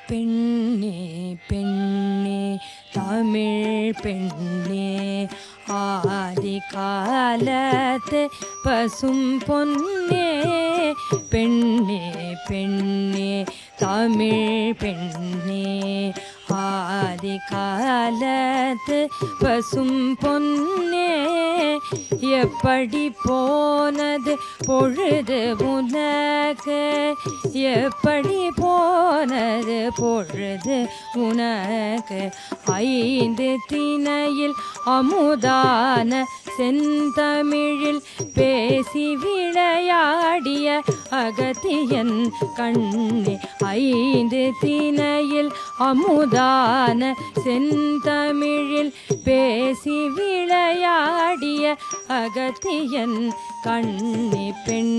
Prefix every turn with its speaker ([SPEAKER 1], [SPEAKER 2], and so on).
[SPEAKER 1] பெண்ணே பெண்ணே தமிழ் பெண்ணே ஆதி காலத்து பசும் பொன்னே பெண்ணே பெண்ணே தமிழ் பெண்ணே ஆதி காலத்து பசும் பொன்னே எப்படி போனது பொழுது உனக்கு எப்படி போனது பொழுது உனக்கு ஐந்து திணையில் அமுதான செந்தமிழில் பேசி விளையாடிய அகத்தியன் கண்ணே ஐந்து திணையில் அமுதான செந்தமிழில் பேசி விளையாடிய அகத்தியன் கண்ணே பெண்